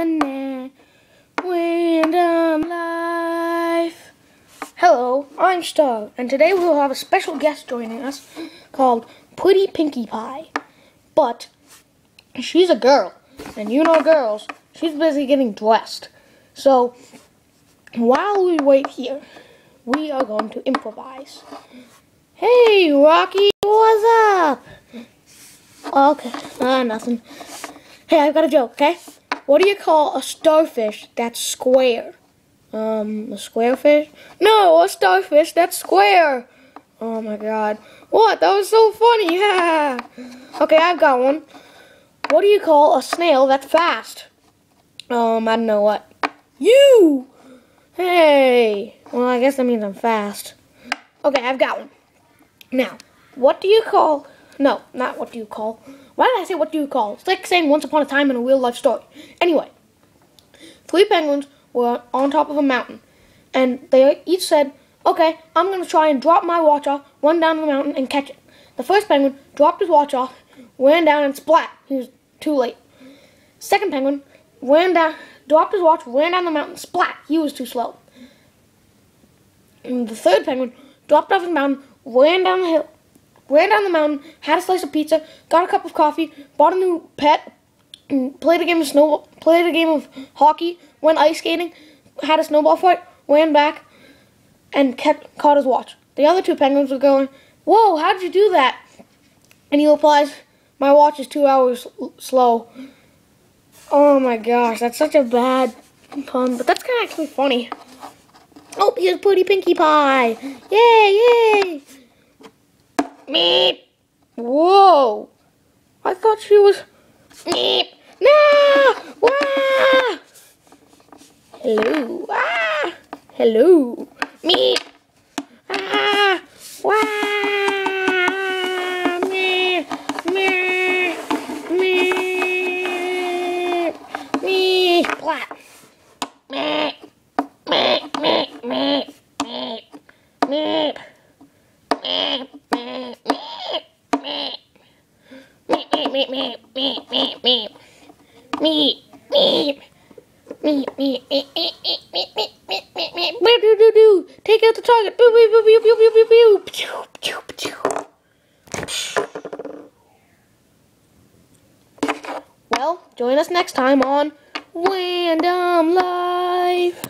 na Random Life. Hello, I'm Star, and today we will have a special guest joining us called Pretty Pinkie Pie. But she's a girl, and you know girls, she's busy getting dressed. So while we wait here, we are going to improvise. Hey, Rocky, what's up? Okay, nothing. Hey, I've got a joke, okay? What do you call a starfish that's square? A square fish? No, a starfish that's square. Oh my god. What? That was so funny. Yeah. Okay, I've got one. What do you call a snail that's fast? I don't know what. You! Hey. Well, I guess that means I'm fast. Okay, I've got one. Now, what do you call... No, not what do you call. Why did I say what do you call? It's like saying once upon a time in a real life story. Anyway, 3 penguins were on top of a mountain. And they each said, okay, I'm going to try and drop my watch off, run down the mountain, and catch it. The first penguin dropped his watch off, ran down, and splat. He was too late. Second penguin ran down, dropped his watch, ran down the mountain, splat. He was too slow. And the third penguin dropped off his mountain, ran down the hill, ran down the mountain, had a slice of pizza, got a cup of coffee, bought a new pet, played a game of hockey, went ice skating, had a snowball fight, ran back, and caught his watch. The other 2 penguins were going, "Whoa, how'd you do that?" And he replies, "My watch is 2 hours slow." Oh my gosh, that's such a bad pun, but that's kind of actually funny. Oh, here's Pretty Pinkie Pie! Yay, yay! Meep! Whoa! I thought she was... Meep! No! Wah! Hello! Ah! Hello! Meep! Ah! Wah! Meep! Meep! Meep! Meep! Splat! Meep! Meep! Meep! Meep! Meep! Meep! Meep! Meep, meep, meep, meep, meep, meep, meep, meep, meep, meep, meep, meep, meep, meep, meep, meep, meep, take out the target, boo, boo, boo, boo, boo, boo, boo, boo. Well, join us next time on Random Life.